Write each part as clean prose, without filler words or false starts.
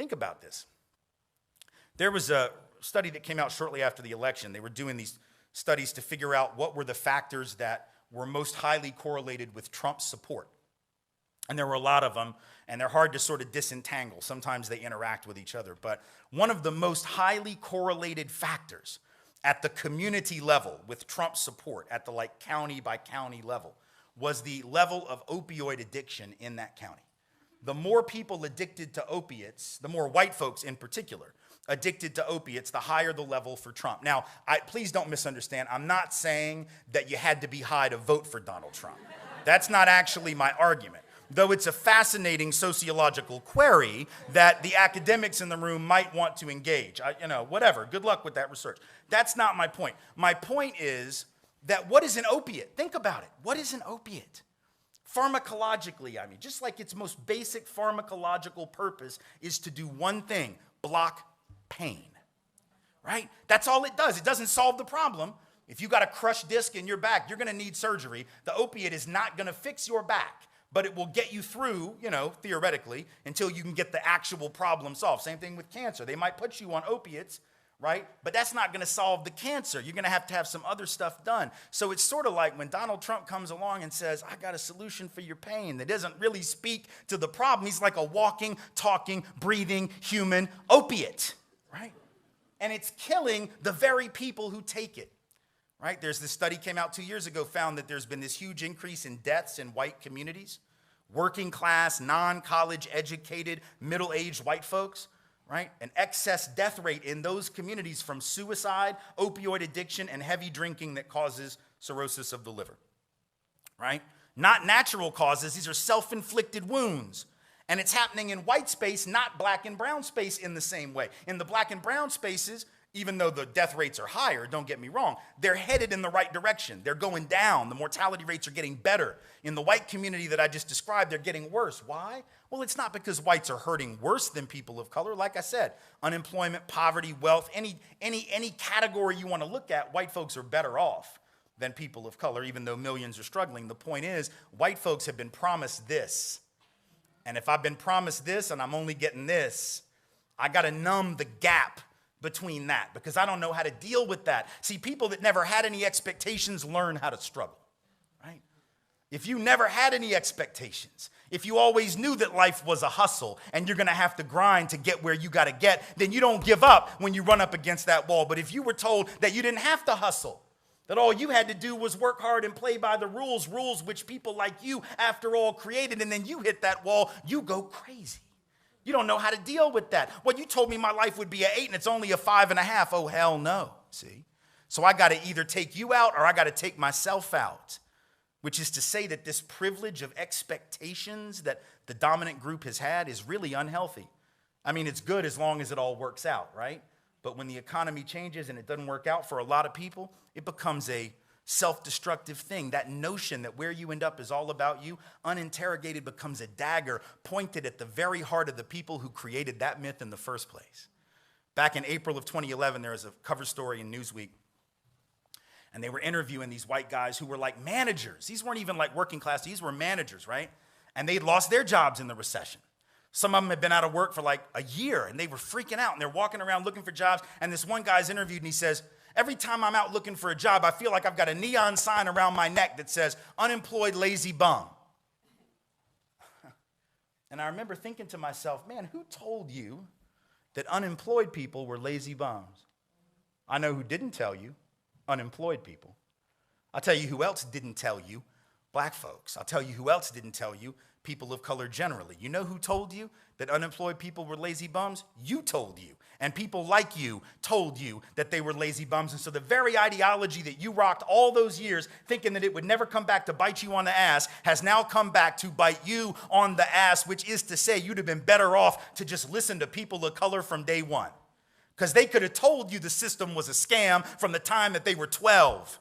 Think about this. There was a study that came out shortly after the election. They were doing these studies to figure out what were the factors that were most highly correlated with Trump's support. And there were a lot of them, and they're hard to sort of disentangle. Sometimes they interact with each other. But one of the most highly correlated factors at the community level with Trump's support, at the like county by county level, was the level of opioid addiction in that county. The more people addicted to opiates, the more white folks in particular, addicted to opiates, the higher the level for Trump. Now, please don't misunderstand. I'm not saying that you had to be high to vote for Donald Trump. That's not actually my argument. Though it's a fascinating sociological query that the academics in the room might want to engage. Whatever. Good luck with that research. That's not my point. My point is that what is an opiate? Think about it. What is an opiate? Pharmacologically, just like its most basic pharmacological purpose is to do one thing, block pain, right? That's all it does. It doesn't solve the problem. If you got a crushed disc in your back, you're going to need surgery. The opiate is not going to fix your back, but it will get you through, theoretically, until you can get the actual problem solved. Same thing with cancer. They might put you on opiates, right? But that's not going to solve the cancer. You're going to have some other stuff done. So it's sort of like when Donald Trump comes along and says, I got a solution for your pain, that doesn't really speak to the problem. He's like a walking, talking, breathing human opiate, right? And it's killing the very people who take it, right? There's this study came out 2 years ago, found that there's been this huge increase in deaths in white communities, working class, non-college educated, middle-aged white folks, right? An excess death rate in those communities from suicide, opioid addiction, and heavy drinking that causes cirrhosis of the liver, right? Not natural causes. These are self-inflicted wounds. And it's happening in white space, not black and brown space in the same way. In the black and brown spaces, even though the death rates are higher, don't get me wrong, they're headed in the right direction. They're going down. The mortality rates are getting better. In the white community that I just described, they're getting worse. Why? Well, it's not because whites are hurting worse than people of color. Like I said, unemployment, poverty, wealth, any category you want to look at, white folks are better off than people of color, even though millions are struggling. The point is, white folks have been promised this. And if I've been promised this and I'm only getting this, I got to numb the gap between that because I don't know how to deal with that. See, people that never had any expectations learn how to struggle, right? If you never had any expectations, if you always knew that life was a hustle and you're going to have to grind to get where you got to get, then you don't give up when you run up against that wall. But if you were told that you didn't have to hustle, that all you had to do was work hard and play by the rules which people like you, after all, created, and then you hit that wall, you go crazy. You don't know how to deal with that. Well, you told me my life would be an 8 and it's only a 5.5. Oh, hell no, see? So I got to either take you out or I got to take myself out, which is to say that this privilege of expectations that the dominant group has had is really unhealthy. It's good as long as it all works out, right? But when the economy changes and it doesn't work out for a lot of people, it becomes a self-destructive thing. That notion that where you end up is all about you, uninterrogated, becomes a dagger pointed at the very heart of the people who created that myth in the first place. Back in April of 2011, there was a cover story in Newsweek, and they were interviewing these white guys who were like managers. These weren't even like working class. These were managers, right? And they'd lost their jobs in the recession. Some of them had been out of work for like a year, and they were freaking out, and they're walking around looking for jobs. And this one guy's interviewed, and he says, every time I'm out looking for a job, I feel like I've got a neon sign around my neck that says, unemployed lazy bum. And I remember thinking to myself, man, who told you that unemployed people were lazy bums? I know who didn't tell you, unemployed people. I'll tell you who else didn't tell you, black folks. I'll tell you who else didn't tell you, people of color generally. You know who told you that unemployed people were lazy bums? You told you. And people like you told you that they were lazy bums. And so the very ideology that you rocked all those years thinking that it would never come back to bite you on the ass has now come back to bite you on the ass, which is to say you'd have been better off to just listen to people of color from day one. Because they could have told you the system was a scam from the time that they were 12.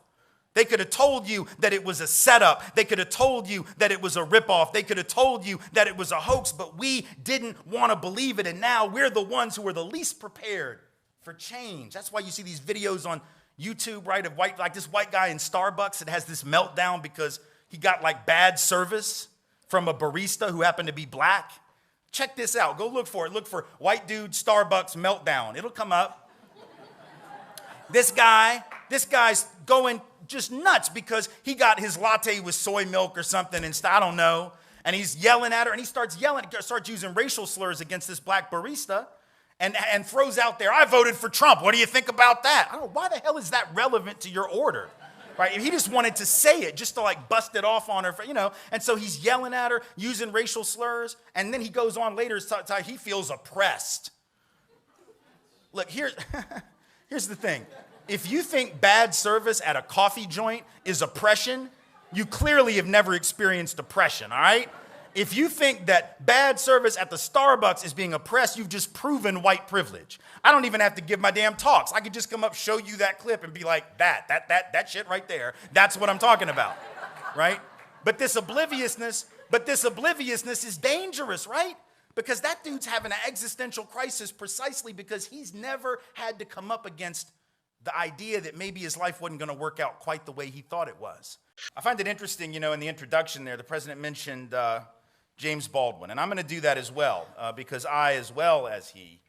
They could have told you that it was a setup. They could have told you that it was a ripoff. They could have told you that it was a hoax, but we didn't want to believe it. And now we're the ones who are the least prepared for change. That's why you see these videos on YouTube, right, of like this white guy in Starbucks that has this meltdown because he got like bad service from a barista who happened to be black. Check this out. Go look for it. Look for white dude Starbucks meltdown. It'll come up. This guy's going just nuts because he got his latte with soy milk or something and I don't know. And he's yelling at her and he starts using racial slurs against this black barista and throws out there, I voted for Trump. What do you think about that? I don't know, why the hell is that relevant to your order? Right? He just wanted to say it just to like bust it off on her, and so he's yelling at her, using racial slurs, and then he goes on later to tell he feels oppressed. Look, here's the thing. If you think bad service at a coffee joint is oppression, you clearly have never experienced oppression, all right? If you think that bad service at the Starbucks is being oppressed, you've just proven white privilege. I don't even have to give my damn talks. I could just come up, show you that clip and be like, that shit right there, that's what I'm talking about, right? But this obliviousness is dangerous, right? Because that dude's having an existential crisis precisely because he's never had to come up against the idea that maybe his life wasn't going to work out quite the way he thought it was. I find it interesting, in the introduction there, the president mentioned James Baldwin, and I'm going to do that as well because I, as well as he,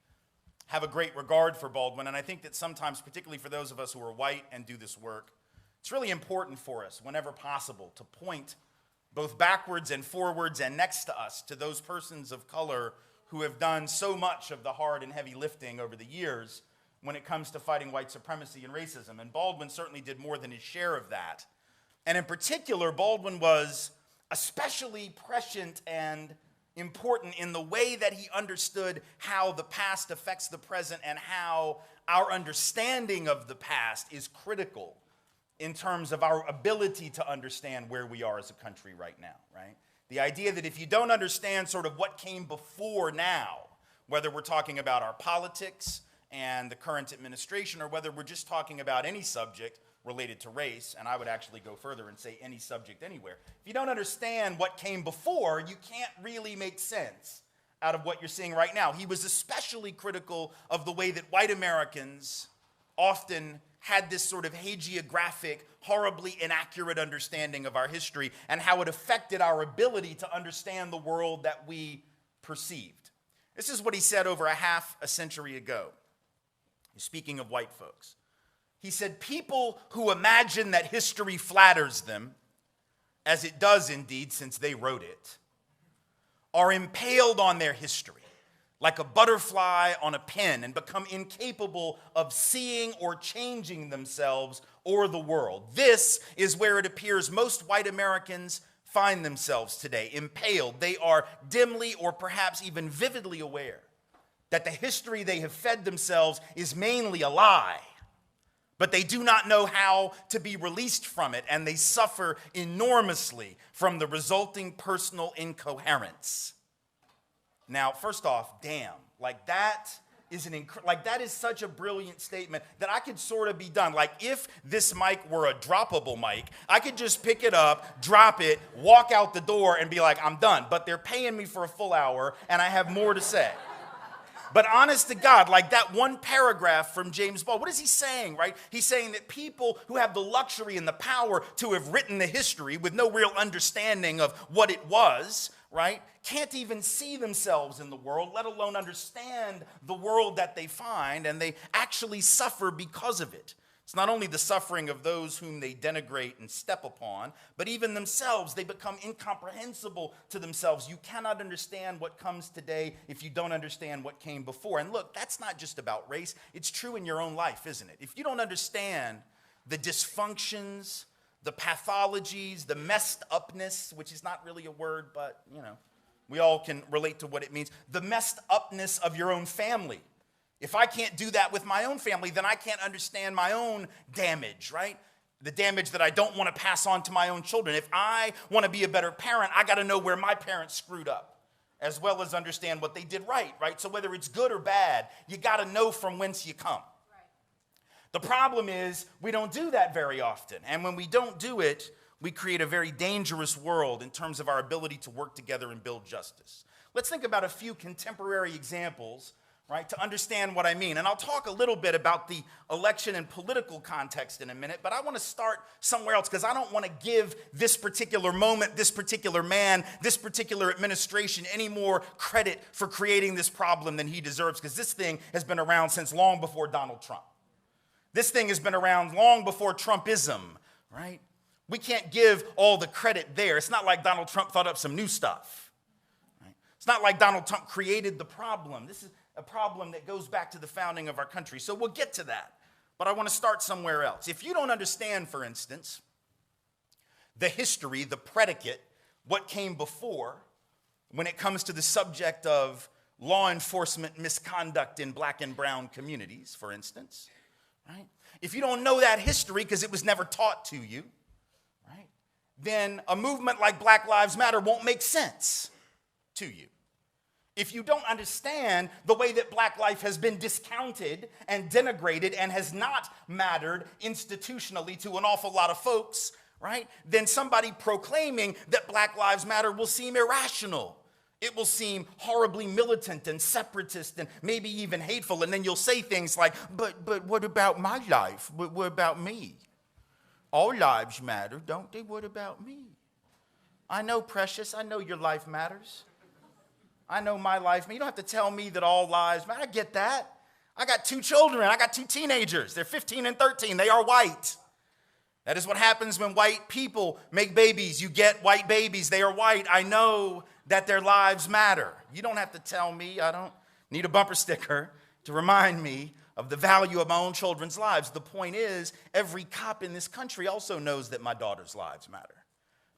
have a great regard for Baldwin, and I think that sometimes, particularly for those of us who are white and do this work, it's really important for us, whenever possible, to point both backwards and forwards and next to us to those persons of color who have done so much of the hard and heavy lifting over the years when it comes to fighting white supremacy and racism. And Baldwin certainly did more than his share of that. And in particular, Baldwin was especially prescient and important in the way that he understood how the past affects the present and how our understanding of the past is critical in terms of our ability to understand where we are as a country right now, right? The idea that if you don't understand sort of what came before now, whether we're talking about our politics and the current administration or whether we're just talking about any subject related to race, and I would actually go further and say any subject anywhere. If you don't understand what came before, you can't really make sense out of what you're seeing right now. He was especially critical of the way that white Americans often had this sort of hagiographic, horribly inaccurate understanding of our history and how it affected our ability to understand the world that we perceived. This is what he said over half a century ago. Speaking of white folks. He said, people who imagine that history flatters them, as it does indeed since they wrote it, are impaled on their history like a butterfly on a pin and become incapable of seeing or changing themselves or the world. This is where it appears most white Americans find themselves today, impaled. They are dimly or perhaps even vividly aware that the history they have fed themselves is mainly a lie. But they do not know how to be released from it, and they suffer enormously from the resulting personal incoherence. Now, first off, damn, that is such a brilliant statement that I could sort of be done. Like, if this mic were a droppable mic, I could just pick it up, drop it, walk out the door, and be like, I'm done. But they're paying me for a full hour, and I have more to say. But honest to God, like that one paragraph from James Baldwin, what is he saying, right? He's saying that people who have the luxury and the power to have written the history with no real understanding of what it was, right, can't even see themselves in the world, let alone understand the world that they find, and they actually suffer because of it. It's not only the suffering of those whom they denigrate and step upon, but even themselves, they become incomprehensible to themselves. You cannot understand what comes today if you don't understand what came before. And look, that's not just about race. It's true in your own life, isn't it? If you don't understand the dysfunctions, the pathologies, the messed upness, which is not really a word, but, we all can relate to what it means, the messed upness of your own family. If I can't do that with my own family, then I can't understand my own damage, right? The damage that I don't want to pass on to my own children. If I want to be a better parent, I got to know where my parents screwed up, as well as understand what they did right? So whether it's good or bad, you got to know from whence you come. Right. The problem is we don't do that very often. And when we don't do it, we create a very dangerous world in terms of our ability to work together and build justice. Let's think about a few contemporary examples right, to understand what I mean. And I'll talk a little bit about the election and political context in a minute, but I want to start somewhere else because I don't want to give this particular moment, this particular man, this particular administration any more credit for creating this problem than he deserves, because this thing has been around since long before Donald Trump. This thing has been around long before Trumpism, right? We can't give all the credit there. It's not like Donald Trump thought up some new stuff. Right? It's not like Donald Trump created the problem. This is a problem that goes back to the founding of our country. So we'll get to that. But I want to start somewhere else. If you don't understand, for instance, the history, the predicate, what came before when it comes to the subject of law enforcement misconduct in black and brown communities, for instance, right? If you don't know that history because it was never taught to you, right, then a movement like Black Lives Matter won't make sense to you. If you don't understand the way that black life has been discounted and denigrated and has not mattered institutionally to an awful lot of folks, right, then somebody proclaiming that Black Lives Matter will seem irrational. It will seem horribly militant and separatist and maybe even hateful. And then you'll say things like, but what about my life? What about me? All lives matter, don't they? What about me? I know, precious. I know your life matters. I know my life. You don't have to tell me that all lives matter. I get that. I got 2 children. I got 2 teenagers. They're 15 and 13. They are white. That is what happens when white people make babies. You get white babies. They are white. I know that their lives matter. You don't have to tell me. I don't need a bumper sticker to remind me of the value of my own children's lives. The point is, every cop in this country also knows that my daughter's lives matter.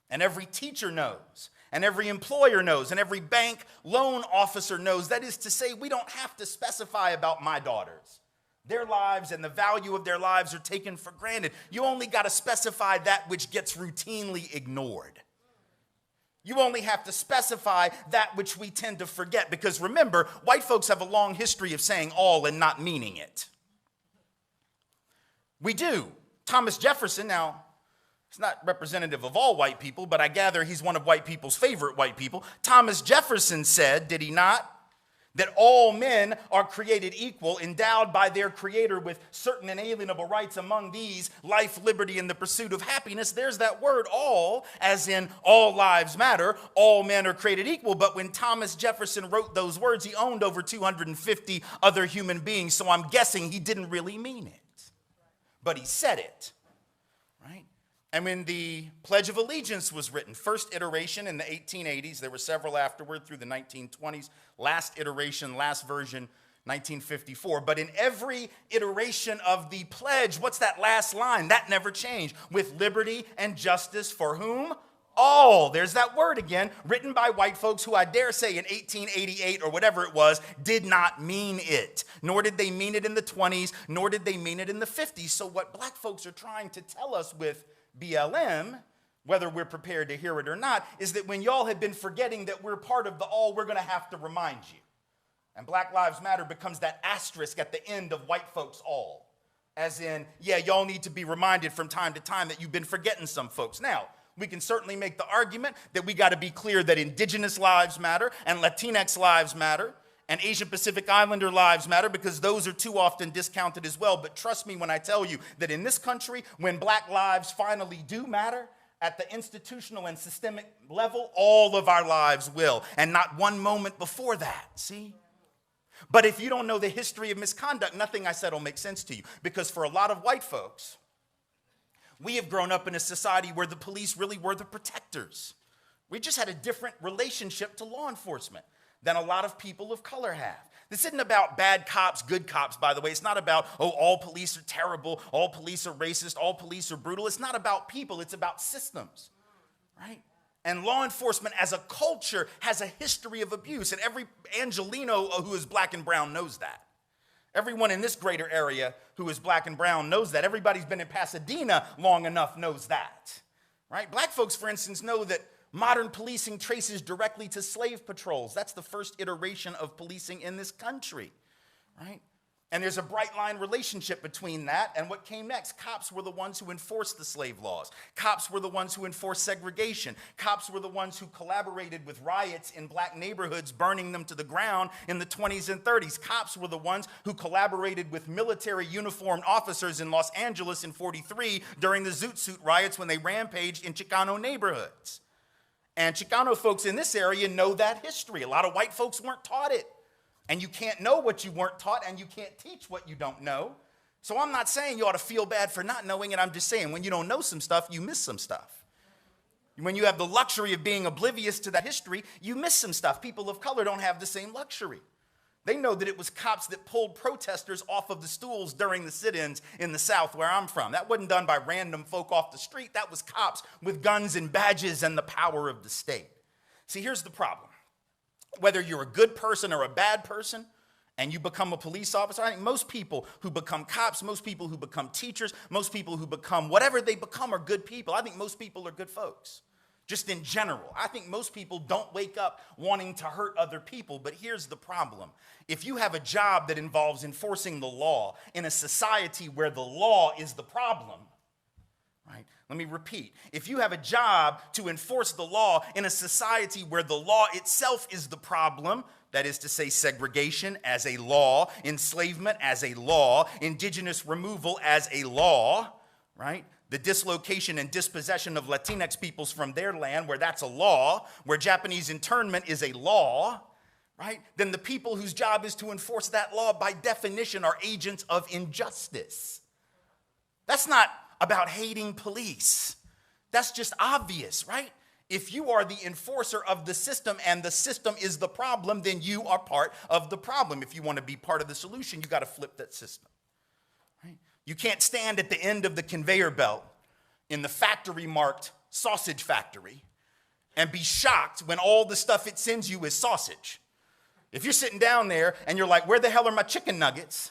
And every teacher knows. And every employer knows, and every bank loan officer knows. That is to say, we don't have to specify about my daughters. Their lives and the value of their lives are taken for granted. You only got to specify that which gets routinely ignored. You only have to specify that which we tend to forget, because remember, white folks have a long history of saying all and not meaning it. We do. Thomas Jefferson, now, he's not representative of all white people, but I gather he's one of white people's favorite white people. Thomas Jefferson said, did he not, that all men are created equal, endowed by their creator with certain inalienable rights, among these life, liberty, and the pursuit of happiness. There's that word all, as in all lives matter, all men are created equal. But when Thomas Jefferson wrote those words, he owned over 250 other human beings, so I'm guessing he didn't really mean it. But he said it, right? And when the Pledge of Allegiance was written, first iteration in the 1880s, there were several afterward through the 1920s, last iteration, last version, 1954. But in every iteration of the pledge, what's that last line? That never changed. With liberty and justice for whom? All. There's that word again, written by white folks who I dare say in 1888 or whatever it was, did not mean it. Nor did they mean it in the 20s, nor did they mean it in the 50s. So what black folks are trying to tell us with BLM, whether we're prepared to hear it or not, is that when y'all have been forgetting that we're part of the all, we're going to have to remind you. And Black Lives Matter becomes that asterisk at the end of white folks all. As in, yeah, y'all need to be reminded from time to time that you've been forgetting some folks. Now, we can certainly make the argument that we got to be clear that indigenous lives matter and Latinx lives matter and Asian Pacific Islander lives matter, because those are too often discounted as well. But trust me when I tell you that in this country, when black lives finally do matter, at the institutional and systemic level, all of our lives will, and not one moment before that, see? But if you don't know the history of misconduct, nothing I said will make sense to you, because for a lot of white folks, we have grown up in a society where the police really were the protectors. We just had a different relationship to law enforcement than a lot of people of color have. This isn't about bad cops, good cops, by the way. It's not about, oh, all police are terrible, all police are racist, all police are brutal. It's not about people, it's about systems, right? And law enforcement as a culture has a history of abuse, and every Angelino who is black and brown knows that. Everyone in this greater area who is black and brown knows that. Everybody's been in Pasadena long enough knows that, right? Black folks, for instance, know that modern policing traces directly to slave patrols. That's the first iteration of policing in this country, right? And there's a bright line relationship between that and what came next. Cops were the ones who enforced the slave laws. Cops were the ones who enforced segregation. Cops were the ones who collaborated with riots in black neighborhoods, burning them to the ground in the 20s and 30s. Cops were the ones who collaborated with military uniformed officers in Los Angeles in 43 during the Zoot Suit riots when they rampaged in Chicano neighborhoods. And Chicano folks in this area know that history. A lot of white folks weren't taught it. And you can't know what you weren't taught, and you can't teach what you don't know. So I'm not saying you ought to feel bad for not knowing it. I'm just saying when you don't know some stuff, you miss some stuff. When you have the luxury of being oblivious to that history, you miss some stuff. People of color don't have the same luxury. They know that it was cops that pulled protesters off of the stools during the sit-ins in the South where I'm from. That wasn't done by random folk off the street. That was cops with guns and badges and the power of the state. See, here's the problem. Whether you're a good person or a bad person and you become a police officer, I think most people who become cops, most people who become teachers, most people who become whatever they become are good people. I think most people are good folks, just in general. I think most people don't wake up wanting to hurt other people, but here's the problem. If you have a job that involves enforcing the law in a society where the law is the problem, right? Let me repeat. If you have a job to enforce the law in a society where the law itself is the problem, that is to say segregation as a law, enslavement as a law, indigenous removal as a law, right? The dislocation and dispossession of Latinx peoples from their land, where that's a law, where Japanese internment is a law, right? Then the people whose job is to enforce that law by definition are agents of injustice. That's not about hating police. That's just obvious, right? If you are the enforcer of the system and the system is the problem, then you are part of the problem. If you want to be part of the solution, you got to flip that system, right? You can't stand at the end of the conveyor belt in the factory marked sausage factory and be shocked when all the stuff it sends you is sausage. If you're sitting down there and you're like, where the hell are my chicken nuggets?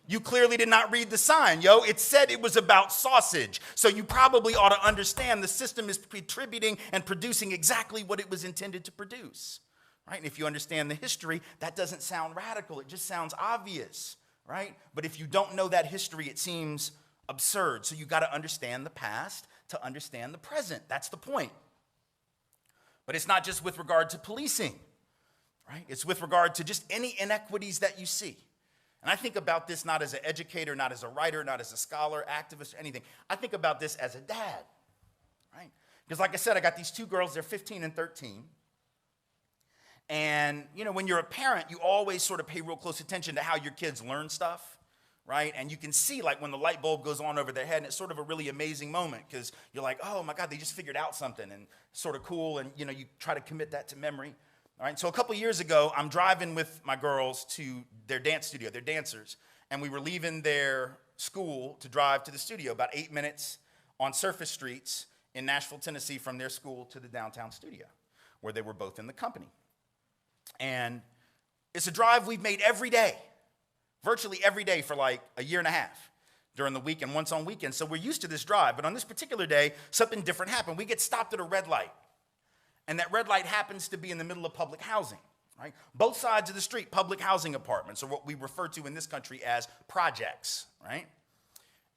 You clearly did not read the sign, yo. It said it was about sausage. So you probably ought to understand the system is contributing and producing exactly what it was intended to produce, right? And if you understand the history, that doesn't sound radical. It just sounds obvious, right? But if you don't know that history, it seems absurd. So you got to understand the past to understand the present. That's the point. But it's not just with regard to policing, right? It's with regard to just any inequities that you see. And I think about this not as an educator, not as a writer, not as a scholar, activist, or anything. I think about this as a dad, right? Because like I said, I got these two girls, they're 15 and 13. And, you know, when you're a parent, you always sort of pay real close attention to how your kids learn stuff, right? And you can see, like, when the light bulb goes on over their head, and it's sort of a really amazing moment because you're like, oh, my God, they just figured out something, and sort of cool, and, you know, you try to commit that to memory. All right, so a couple years ago, I'm driving with my girls to their dance studio. They're dancers. And we were leaving their school to drive to the studio, about 8 minutes on surface streets in Nashville, Tennessee, from their school to the downtown studio, where they were both in the company. And it's a drive we've made every day, virtually every day for like a year and a half during the week and once on weekends. So we're used to this drive. But on this particular day, something different happened. We get stopped at a red light. And that red light happens to be in the middle of public housing, right? Both sides of the street, public housing apartments, or what we refer to in this country as projects, right?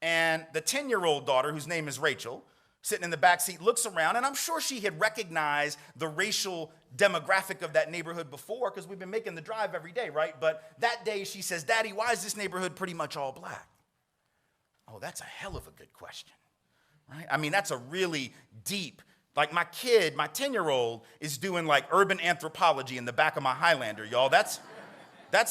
And the 10-year-old daughter, whose name is Rachel, sitting in the back seat, looks around, and I'm sure she had recognized the racial demographic of that neighborhood before, because we've been making the drive every day, right? But that day she says, Daddy, why is this neighborhood pretty much all black? Oh, that's a hell of a good question, right? I mean, that's a really deep. Like my kid, my 10-year-old is doing like urban anthropology in the back of my Highlander, y'all. That's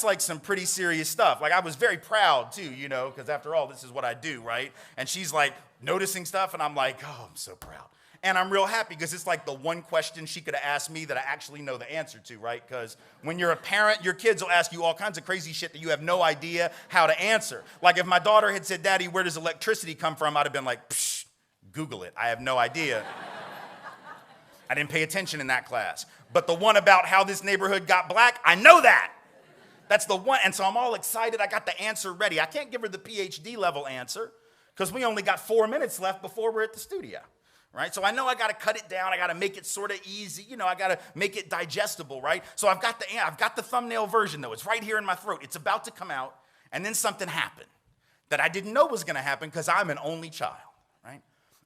like some pretty serious stuff. Like I was very proud too, you know, because after all, this is what I do, right? And she's like noticing stuff and I'm like, oh, I'm so proud. And I'm real happy because it's like the one question she could have asked me that I actually know the answer to, right? Because when you're a parent, your kids will ask you all kinds of crazy shit that you have no idea how to answer. Like if my daughter had said, Daddy, where does electricity come from? I'd have been like, psh, Google it. I have no idea. I didn't pay attention in that class. But the one about how this neighborhood got black, I know that. That's the one. And so I'm all excited. I got the answer ready. I can't give her the PhD level answer because we only got 4 minutes left before we're at the studio, right? So I know I got to cut it down. I got to make it sort of easy. You know, I got to make it digestible, right? So I've got the thumbnail version, though. It's right here in my throat. It's about to come out. And then something happened that I didn't know was going to happen because I'm an only child, right?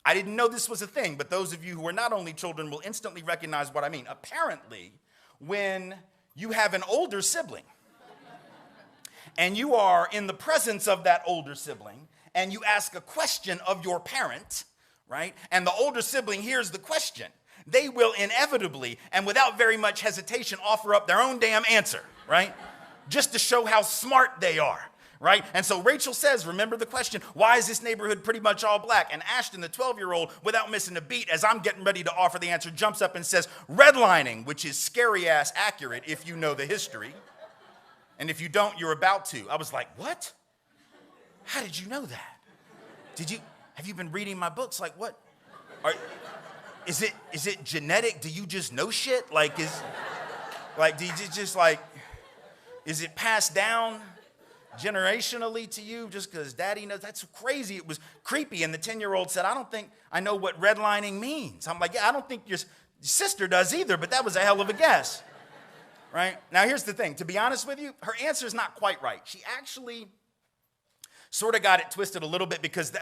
I didn't know this was a thing, but those of you who are not only children will instantly recognize what I mean. Apparently, when you have an older sibling and you are in the presence of that older sibling and you ask a question of your parent, right? And the older sibling hears the question, they will inevitably and without very much hesitation offer up their own damn answer, right? Just to show how smart they are. Right? And so Rachel says, remember the question, why is this neighborhood pretty much all black? And Ashton, the 12-year-old, without missing a beat, as I'm getting ready to offer the answer, jumps up and says, redlining, which is scary-ass accurate if you know the history. And if you don't, you're about to. I was like, what? How did you know that? Have you been reading my books? Like, what? Is it genetic? Do you just know shit? Like, do you just like, is it passed down generationally to you just because daddy knows? That's crazy. It was creepy. And the 10-year-old said, I don't think I know what redlining means. I'm like, yeah, I don't think your sister does either, but that was a hell of a guess. Right? Now, here's the thing. To be honest with you, her answer is not quite right. She actually sort of got it twisted a little bit because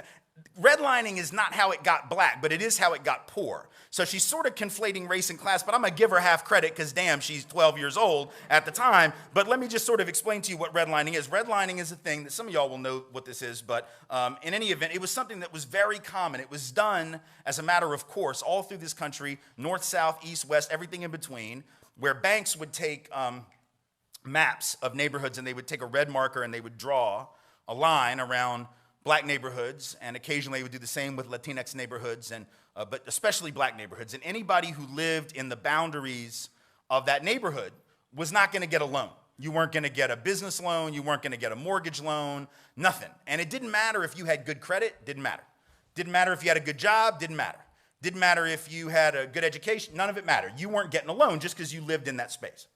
redlining is not how it got black, but it is how it got poor. So she's sort of conflating race and class, but I'm going to give her half credit because, damn, she's 12 years old at the time. But let me just sort of explain to you what redlining is. Redlining is a thing that some of y'all will know what this is, but in any event, it was something that was very common. It was done as a matter of course all through this country, north, south, east, west, everything in between, where banks would take maps of neighborhoods and they would take a red marker and they would draw a line around black neighborhoods, and occasionally they would do the same with Latinx neighborhoods, but especially black neighborhoods. And anybody who lived in the boundaries of that neighborhood was not going to get a loan. You weren't going to get a business loan. You weren't going to get a mortgage loan, nothing. And it didn't matter if you had good credit, didn't matter. Didn't matter if you had a good job, didn't matter. Didn't matter if you had a good education, none of it mattered. You weren't getting a loan just because you lived in that space.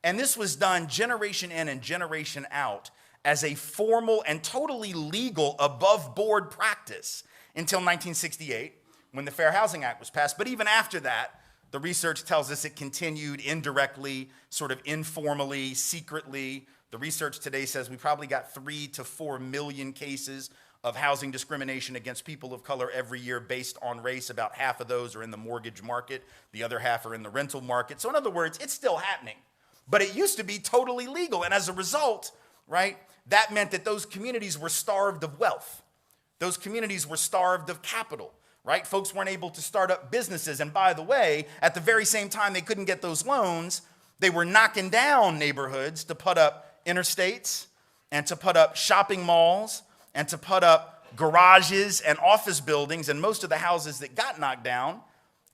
And this was done generation in and generation out as a formal and totally legal above-board practice until 1968, when the Fair Housing Act was passed. But even after that, the research tells us it continued indirectly, sort of informally, secretly. The research today says we probably got 3 to 4 million cases of housing discrimination against people of color every year based on race. About half of those are in the mortgage market. The other half are in the rental market. So in other words, it's still happening. But it used to be totally legal. And as a result, right, that meant that those communities were starved of wealth. Those communities were starved of capital, right? Folks weren't able to start up businesses. And by the way, at the very same time they couldn't get those loans, they were knocking down neighborhoods to put up interstates and to put up shopping malls and to put up garages and office buildings. And most of the houses that got knocked down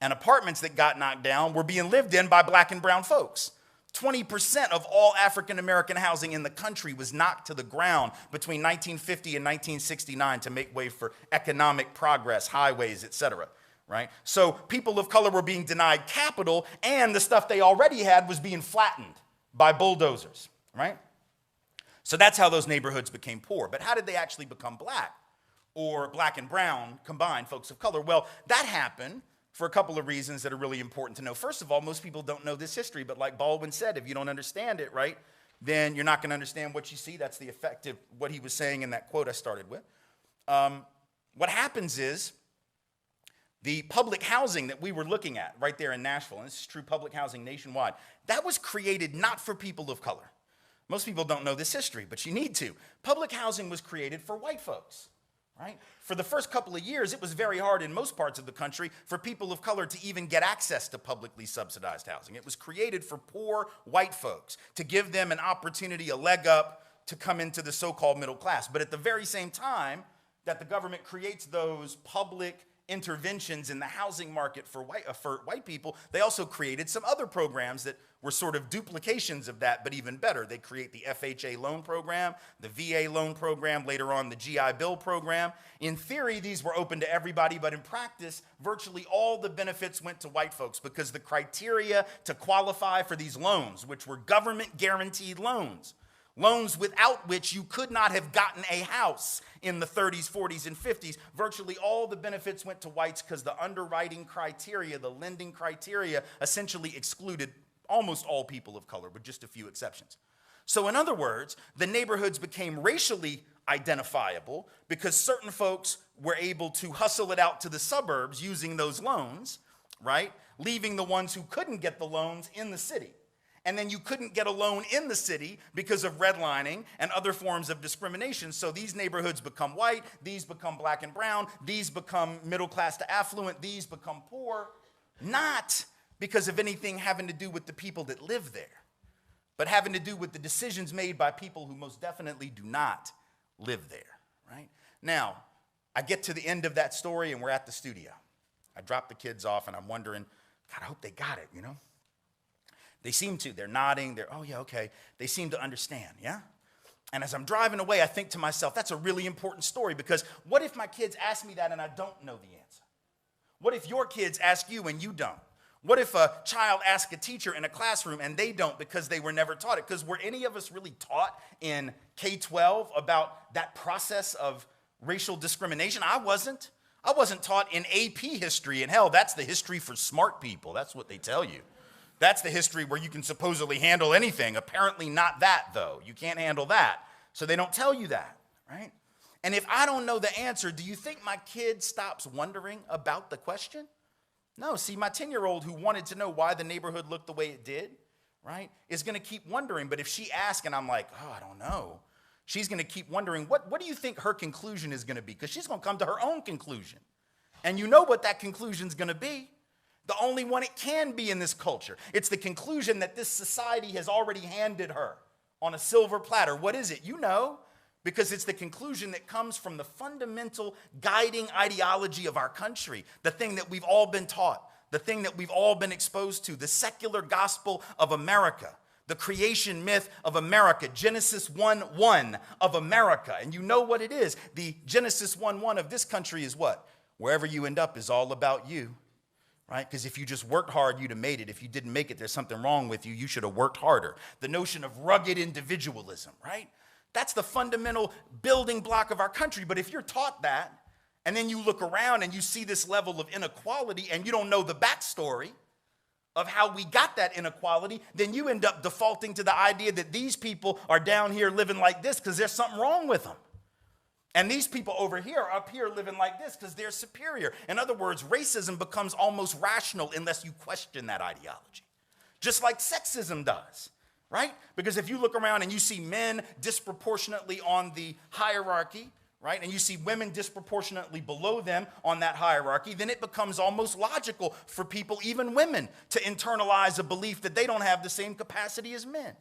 and apartments that got knocked down were being lived in by black and brown folks. 20% of all African-American housing in the country was knocked to the ground between 1950 and 1969 to make way for economic progress, highways, et cetera, right? So people of color were being denied capital, and the stuff they already had was being flattened by bulldozers, right? So that's how those neighborhoods became poor. But how did they actually become black, or black and brown combined, folks of color? Well, that happened for a couple of reasons that are really important to know. First of all, most people don't know this history, but like Baldwin said, if you don't understand it, right, then you're not going to understand what you see. That's the effect of what he was saying in that quote I started with. What happens is the public housing that we were looking at right there in Nashville, and this is true public housing nationwide, that was created not for people of color. Most people don't know this history, but you need to. Public housing was created for white folks. Right? For the first couple of years, it was very hard in most parts of the country for people of color to even get access to publicly subsidized housing. It was created for poor white folks to give them an opportunity, a leg up to come into the so-called middle class. But at the very same time that the government creates those public interventions in the housing market for white people, they also created some other programs that were sort of duplications of that, but even better. They create the FHA loan program, the VA loan program, later on the GI Bill program. In theory, these were open to everybody, but in practice, virtually all the benefits went to white folks because the criteria to qualify for these loans, which were government guaranteed loans, loans without which you could not have gotten a house in the 30s, 40s, and 50s. Virtually all the benefits went to whites because the underwriting criteria, the lending criteria, essentially excluded almost all people of color, with just a few exceptions. So in other words, the neighborhoods became racially identifiable because certain folks were able to hustle it out to the suburbs using those loans, right? Leaving the ones who couldn't get the loans in the city. And then you couldn't get a loan in the city because of redlining and other forms of discrimination. So these neighborhoods become white, these become black and brown, these become middle class to affluent, these become poor, not because of anything having to do with the people that live there, but having to do with the decisions made by people who most definitely do not live there, right? Now, I get to the end of that story and we're at the studio. I drop the kids off and I'm wondering, God, I hope they got it, you know? They seem to. They're nodding. They're, oh, yeah, okay. They seem to understand, yeah? And as I'm driving away, I think to myself, that's a really important story because what if my kids ask me that and I don't know the answer? What if your kids ask you and you don't? What if a child asks a teacher in a classroom and they don't because they were never taught it? Because were any of us really taught in K-12 about that process of racial discrimination? I wasn't. I wasn't taught in AP history, and hell, that's the history for smart people. That's what they tell you. That's the history where you can supposedly handle anything. Apparently not that, though. You can't handle that. So they don't tell you that, right? And if I don't know the answer, do you think my kid stops wondering about the question? No, see, my 10-year-old who wanted to know why the neighborhood looked the way it did, right, is going to keep wondering. But if she asks and I'm like, oh, I don't know, she's going to keep wondering, what do you think her conclusion is going to be? Because she's going to come to her own conclusion. And you know what that conclusion is going to be. The only one it can be in this culture. It's the conclusion that this society has already handed her on a silver platter. What is it? You know, because it's the conclusion that comes from the fundamental guiding ideology of our country, the thing that we've all been taught, the thing that we've all been exposed to, the secular gospel of America, the creation myth of America, Genesis 1:1 of America. And you know what it is. The Genesis 1:1 of this country is what? Wherever you end up is all about you. Right? Because if you just worked hard, you'd have made it. If you didn't make it, there's something wrong with you. You should have worked harder. The notion of rugged individualism, right? That's the fundamental building block of our country. But if you're taught that, and then you look around and you see this level of inequality, and you don't know the backstory of how we got that inequality, then you end up defaulting to the idea that these people are down here living like this because there's something wrong with them. And these people over here are up here living like this because they're superior. In other words, racism becomes almost rational unless you question that ideology. Just like sexism does, right? Because if you look around and you see men disproportionately on the hierarchy, right, and you see women disproportionately below them on that hierarchy, then it becomes almost logical for people, even women, to internalize a belief that they don't have the same capacity as men.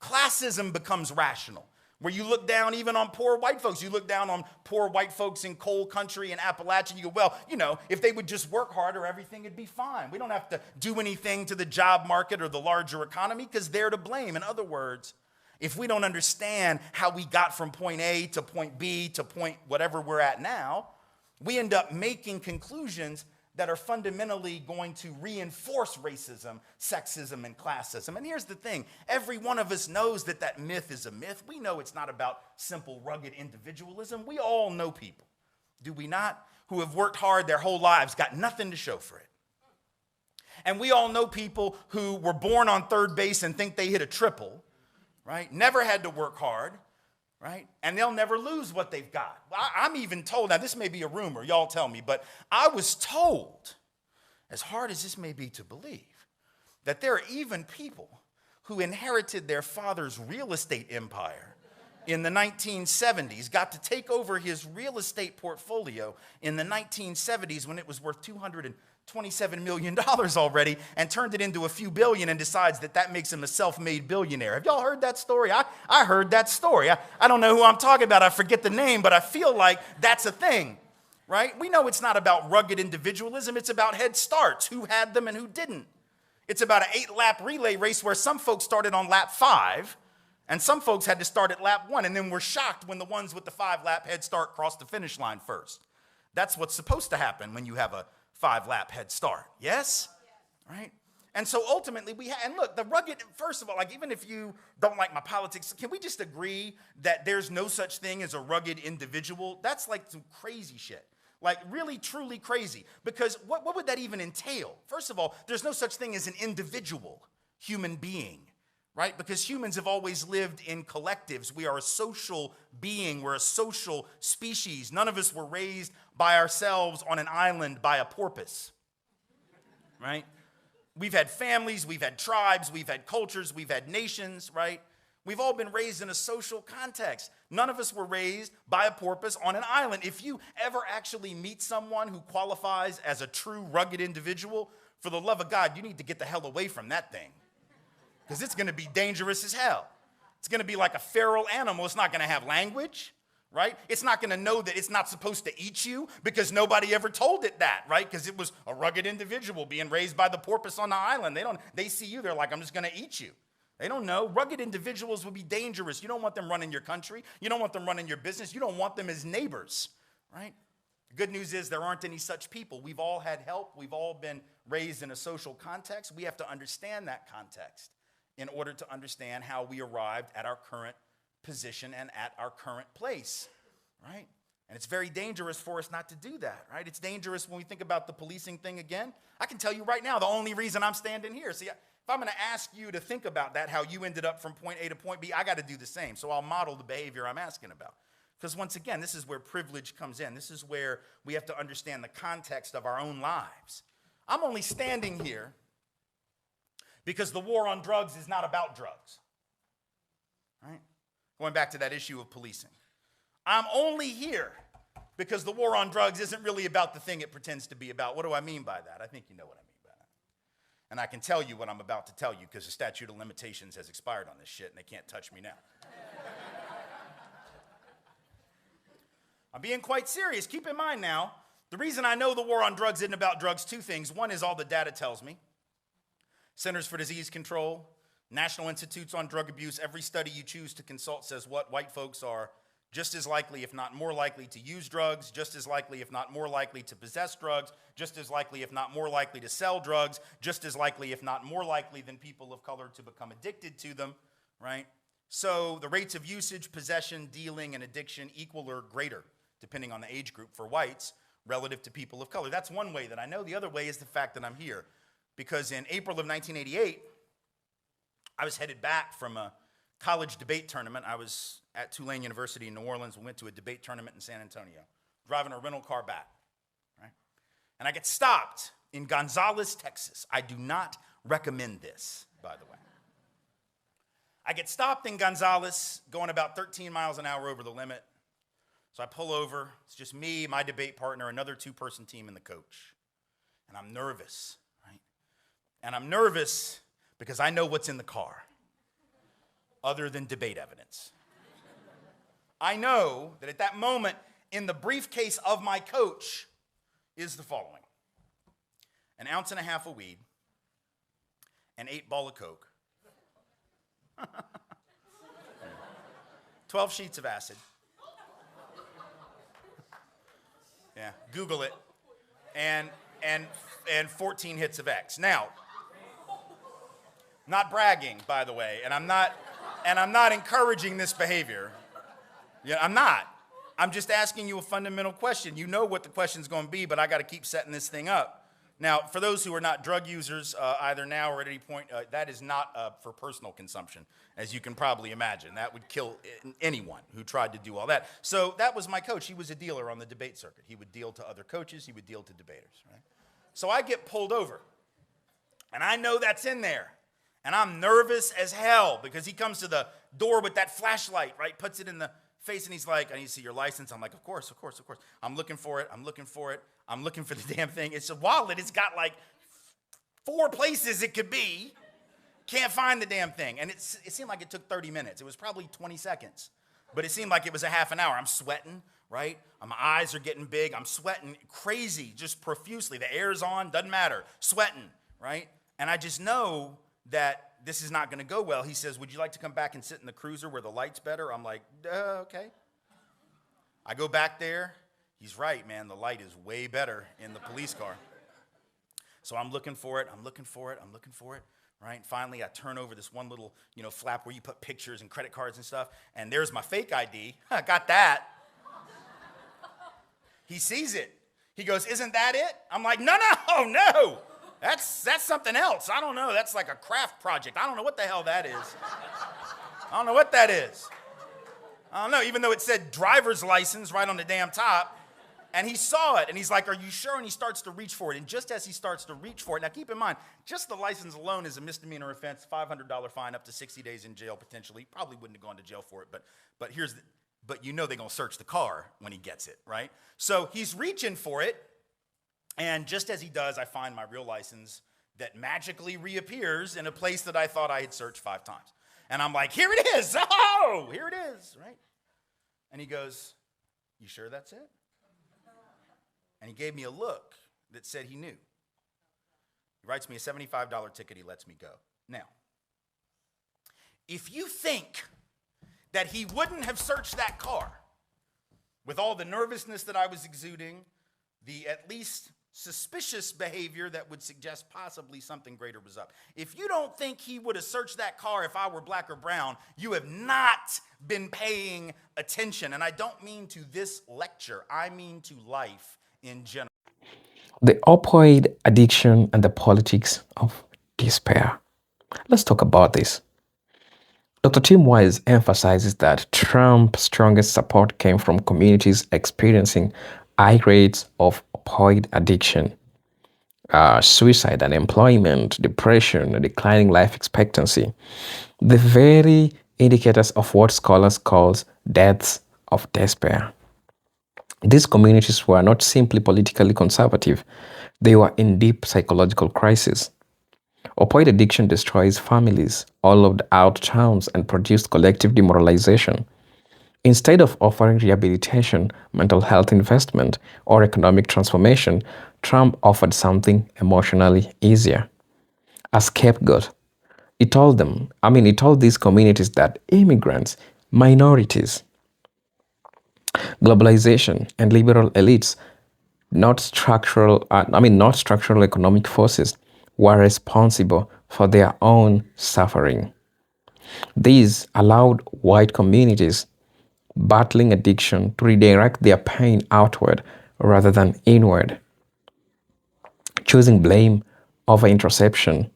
Classism becomes rational. Where you look down even on poor white folks. You look down on poor white folks in coal country and Appalachia, and you go, well, you know, if they would just work harder, everything would be fine. We don't have to do anything to the job market or the larger economy because they're to blame. In other words, if we don't understand how we got from point A to point B to point whatever we're at now, we end up making conclusions that are fundamentally going to reinforce racism, sexism, and classism. And here's the thing. Every one of us knows that that myth is a myth. We know it's not about simple, rugged individualism. We all know people, do we not, who have worked hard their whole lives, got nothing to show for it. And we all know people who were born on third base and think they hit a triple, right? Never had to work hard, right? And they'll never lose what they've got. I'm even told, now this may be a rumor, y'all tell me, but I was told, as hard as this may be to believe, that there are even people who inherited their father's real estate empire in the 1970s, got to take over his real estate portfolio in the 1970s when it was worth $227 million already, and turned it into a few billion and decides that that makes him a self-made billionaire. Have y'all heard that story? I heard that story. I don't know who I'm talking about. I forget the name, but I feel like that's a thing, right? We know it's not about rugged individualism. It's about head starts, who had them and who didn't. It's about an 8-lap relay race where some folks started on lap 5, and some folks had to start at lap 1, and then were shocked when the ones with the 5-lap head start crossed the finish line first. That's what's supposed to happen when you have a 5-lap head start. Yes? Right? And so ultimately and look, the rugged, first of all, like even if you don't like my politics, can we just agree that there's no such thing as a rugged individual? That's like some crazy shit. Like really, truly crazy. Because what would that even entail? First of all, there's no such thing as an individual human being, right? Because humans have always lived in collectives. We are a social being. We're a social species. None of us were raised by ourselves on an island by a porpoise, right? We've had families, we've had tribes, we've had cultures, we've had nations, right? We've all been raised in a social context. None of us were raised by a porpoise on an island. If you ever actually meet someone who qualifies as a true rugged individual, for the love of God, you need to get the hell away from that thing, because it's going to be dangerous as hell. It's going to be like a feral animal. It's not going to have language, right? It's not going to know that it's not supposed to eat you because nobody ever told it that, right? Because it was a rugged individual being raised by the porpoise on the island. They see you, they're like, I'm just going to eat you. They don't know. Rugged individuals will be dangerous. You don't want them running your country. You don't want them running your business. You don't want them as neighbors, right? The good news is there aren't any such people. We've all had help. We've all been raised in a social context. We have to understand that context in order to understand how we arrived at our current position and at our current place, right? And it's very dangerous for us not to do that, right? It's dangerous when we think about the policing thing again. I can tell you right now, the only reason I'm standing here. See, if I'm going to ask you to think about that, how you ended up from point A to point B, I got to do the same. So I'll model the behavior I'm asking about. Because once again, this is where privilege comes in. This is where we have to understand the context of our own lives. I'm only standing here because the war on drugs is not about drugs, right? Going back to that issue of policing. I'm only here because the war on drugs isn't really about the thing it pretends to be about. What do I mean by that? I think you know what I mean by that. And I can tell you what I'm about to tell you because the statute of limitations has expired on this shit and they can't touch me now. I'm being quite serious. Keep in mind now, the reason I know the war on drugs isn't about drugs, two things. One is all the data tells me. Centers for Disease Control, National Institutes on Drug Abuse, every study you choose to consult says what? White folks are just as likely, if not more likely, to use drugs, just as likely, if not more likely, to possess drugs, just as likely, if not more likely, to sell drugs, just as likely, if not more likely, than people of color to become addicted to them, right? So the rates of usage, possession, dealing, and addiction equal or greater, depending on the age group, for whites relative to people of color. That's one way that I know. The other way is the fact that I'm here. Because in April of 1988, I was headed back from a college debate tournament. I was at Tulane University in New Orleans. We went to a debate tournament in San Antonio, driving a rental car back, right? And I get stopped in Gonzales, Texas. I do not recommend this, by the way. I get stopped in Gonzales, going about 13 miles an hour over the limit. So I pull over. It's just me, my debate partner, another two-person team, and the coach. And I'm nervous, right? And I'm nervous because I know what's in the car, other than debate evidence. I know that at that moment, in the briefcase of my coach, is the following: an ounce and a half of weed, an 8-ball of Coke, 12 sheets of acid. Yeah, Google it, and 14 hits of X. Now, not bragging, by the way, and I'm not encouraging this behavior. Yeah, I'm not. I'm just asking you a fundamental question. You know what the question's going to be, but I got to keep setting this thing up. Now, for those who are not drug users, either now or at any point, that is not for personal consumption, as you can probably imagine. That would kill anyone who tried to do all that. So that was my coach. He was a dealer on the debate circuit. He would deal to other coaches. He would deal to debaters, right? So I get pulled over, and I know that's in there. And I'm nervous as hell because he comes to the door with that flashlight, right? Puts it in the face, and he's like, I need to see your license. I'm like, of course. I'm looking for it. I'm looking for the damn thing. It's a wallet. It's got like 4 places it could be. Can't find the damn thing. And it seemed like it took 30 minutes. It was probably 20 seconds. But it seemed like it was a half an hour. I'm sweating, right? My eyes are getting big. I'm sweating crazy, just profusely. The air's on, doesn't matter. Sweating, right? And I just know that this is not going to go well. He says, would you like to come back and sit in the cruiser where the light's better? I'm like, okay. I go back there. He's right, man. The light is way better in the police car. So I'm looking for it, right? Finally, I turn over this one little, flap where you put pictures and credit cards and stuff, and there's my fake ID. I got that. He sees it. He goes, isn't that it? I'm like, no. That's something else. I don't know. That's like a craft project. I don't know what the hell that is. I don't know what that is. I don't know, even though it said driver's license right on the damn top. And he saw it, and he's like, are you sure? And he starts to reach for it. And just as he starts to reach for it, now keep in mind, just the license alone is a misdemeanor offense, $500 fine, up to 60 days in jail potentially. Probably wouldn't have gone to jail for it, but you know they're gonna search the car when he gets it, right? So he's reaching for it, and just as he does, I find my real license that magically reappears in a place that I thought I had searched 5 times. And I'm like, here it is, oh, here it is, right? And he goes, you sure that's it? And he gave me a look that said he knew. He writes me a $75 ticket, he lets me go. Now, if you think that he wouldn't have searched that car with all the nervousness that I was exuding, the at least suspicious behavior that would suggest possibly something greater was up. If you don't think he would have searched that car if I were black or brown, you have not been paying attention. And I don't mean to this lecture, I mean to life in general. The opioid addiction and the politics of despair. Let's talk about this. Dr. Tim Wise emphasizes that Trump's strongest support came from communities experiencing high rates of opioid addiction, suicide, unemployment, depression, a declining life expectancy, the very indicators of what scholars call deaths of despair. These communities were not simply politically conservative, they were in deep psychological crisis. Opioid addiction destroys families, hollowed out towns, and produced collective demoralization. Instead of offering rehabilitation, mental health investment, or economic transformation, Trump offered something emotionally easier. A scapegoat. He told these communities that immigrants, minorities, globalization, and liberal elites, not structural economic forces, were responsible for their own suffering. These allowed white communities battling addiction to redirect their pain outward rather than inward, choosing blame over interception.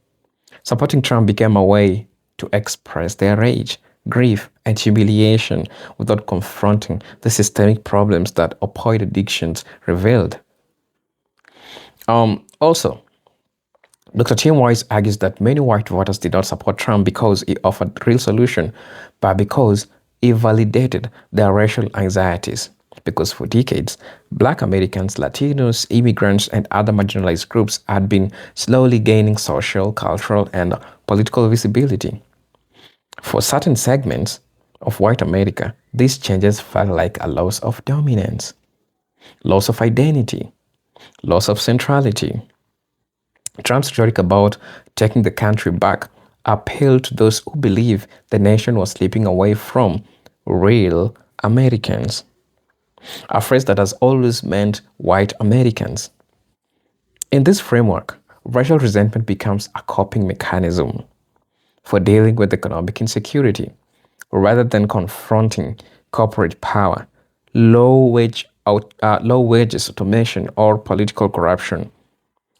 Supporting Trump became a way to express their rage, grief, and humiliation without confronting the systemic problems that opioid addictions revealed. Also, Dr. Tim Wise argues that many white voters did not support Trump because he offered real solution, but because he validated their racial anxieties. Because for decades, Black Americans, Latinos, immigrants, and other marginalized groups had been slowly gaining social, cultural, and political visibility. For certain segments of white America, these changes felt like a loss of dominance, loss of identity, loss of centrality. Trump's rhetoric about taking the country back appealed to those who believe the nation was slipping away from real Americans, a phrase that has always meant white Americans. In this framework, racial resentment becomes a coping mechanism for dealing with economic insecurity, rather than confronting corporate power, low wages, automation, or political corruption.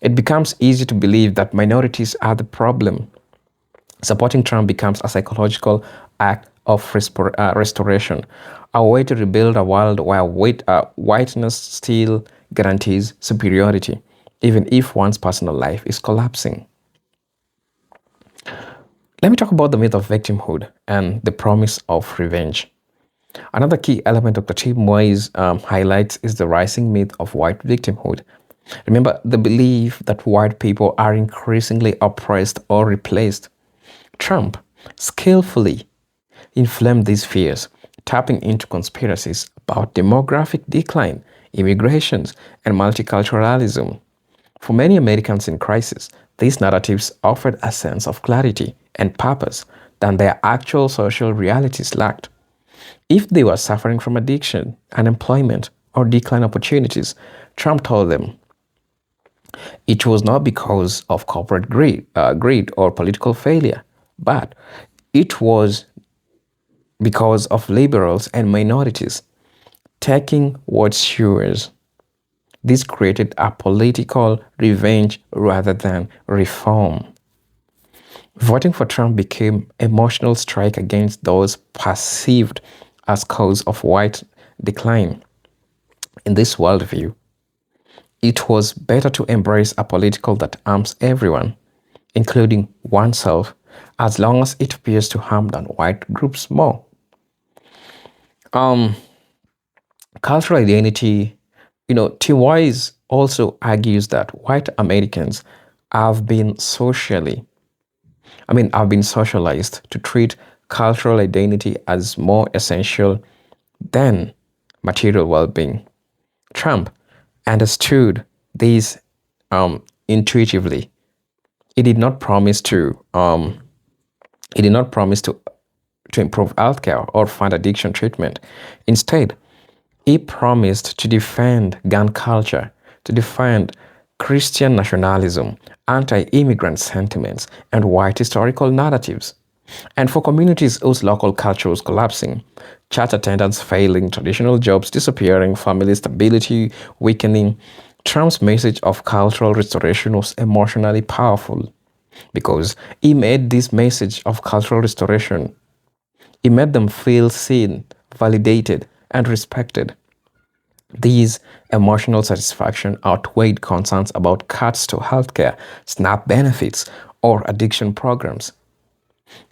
It becomes easy to believe that minorities are the problem. Supporting Trump becomes a psychological act of restoration, a way to rebuild a world where whiteness still guarantees superiority, even if one's personal life is collapsing. Let me talk about the myth of victimhood and the promise of revenge. Another key element Dr. Tim Wise highlights is the rising myth of white victimhood. Remember, the belief that white people are increasingly oppressed or replaced. Trump skillfully inflamed these fears, tapping into conspiracies about demographic decline, immigrations, and multiculturalism. For many Americans in crisis, these narratives offered a sense of clarity and purpose that their actual social realities lacked. If they were suffering from addiction, unemployment, or decline opportunities, Trump told them it was not because of corporate greed or political failure, but it was because of liberals and minorities taking what's yours. This created a political revenge rather than reform. Voting for Trump became an emotional strike against those perceived as cause of white decline. In this worldview, it was better to embrace a political that harms everyone, including oneself, as long as it appears to harm non-white groups more. Cultural identity, Tim Wise also argues that white Americans have been have been socialized to treat cultural identity as more essential than material well-being. Trump understood this intuitively. He did not promise to improve healthcare or fund addiction treatment. Instead, he promised to defend gun culture, to defend Christian nationalism, anti-immigrant sentiments, and white historical narratives. And for communities whose local culture was collapsing, church attendance failing, traditional jobs disappearing, family stability weakening, Trump's message of cultural restoration was emotionally powerful because he made this message of cultural restoration, he made them feel seen, validated, and respected. These emotional satisfaction outweighed concerns about cuts to healthcare, SNAP benefits, or addiction programs.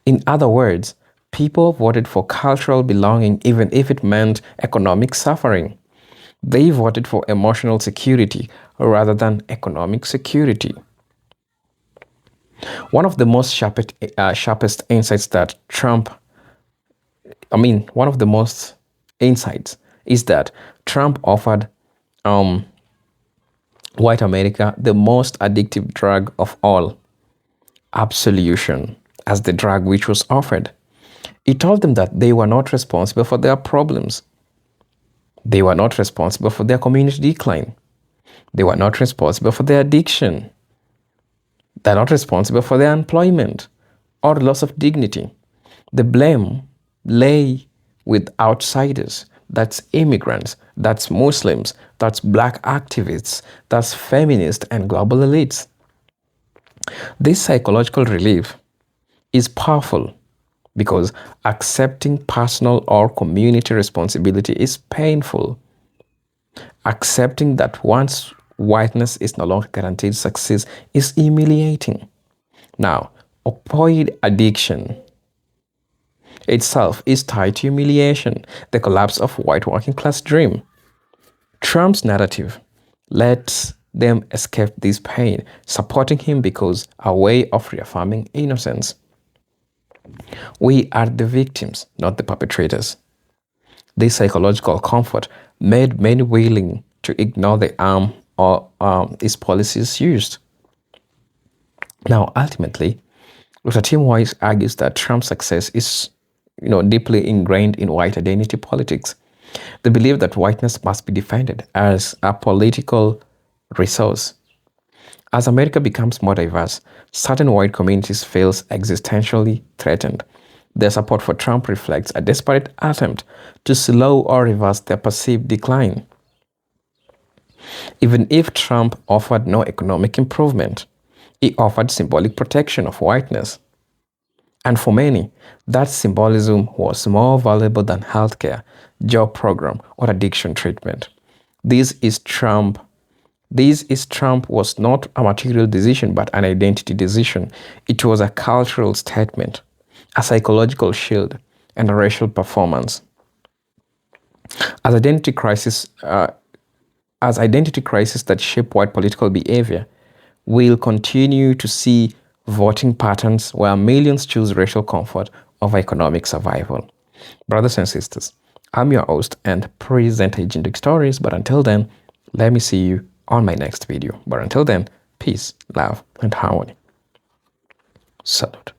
In other words, people voted for cultural belonging even if it meant economic suffering. They voted for emotional security rather than economic security. One of the most sharpest insights that one of the most insights is that Trump offered white America the most addictive drug of all, absolution, as the drug which was offered. He told them that they were not responsible for their problems. They were not responsible for their community decline. They were not responsible for their addiction. They're not responsible for their employment or loss of dignity. The blame lay with outsiders. That's immigrants, that's Muslims, that's black activists, that's feminists and global elites. This psychological relief is powerful because accepting personal or community responsibility is painful. Accepting that one's whiteness is no longer guaranteed success is humiliating. Now, opioid addiction itself is tied to humiliation, the collapse of white working class dream. Trump's narrative lets them escape this pain, supporting him because a way of reaffirming innocence. We are the victims, not the perpetrators. This psychological comfort made many willing to ignore the harm or his policies used. Now, ultimately, Dr. Tim Wise argues that Trump's success is deeply ingrained in white identity politics. The belief that whiteness must be defended as a political resource. As America becomes more diverse, certain white communities feel existentially threatened. Their support for Trump reflects a desperate attempt to slow or reverse their perceived decline. Even if Trump offered no economic improvement, he offered symbolic protection of whiteness. And for many, that symbolism was more valuable than healthcare, job program, or addiction treatment. This is Trump was not a material decision, but an identity decision. It was a cultural statement, a psychological shield, and a racial performance. As identity crises that shape white political behavior, we'll continue to see voting patterns where millions choose racial comfort over economic survival. Brothers and sisters, I'm your host and presenter Agent Stories, but until then, let me see you on my next video. But until then, peace, love, and harmony. Salute.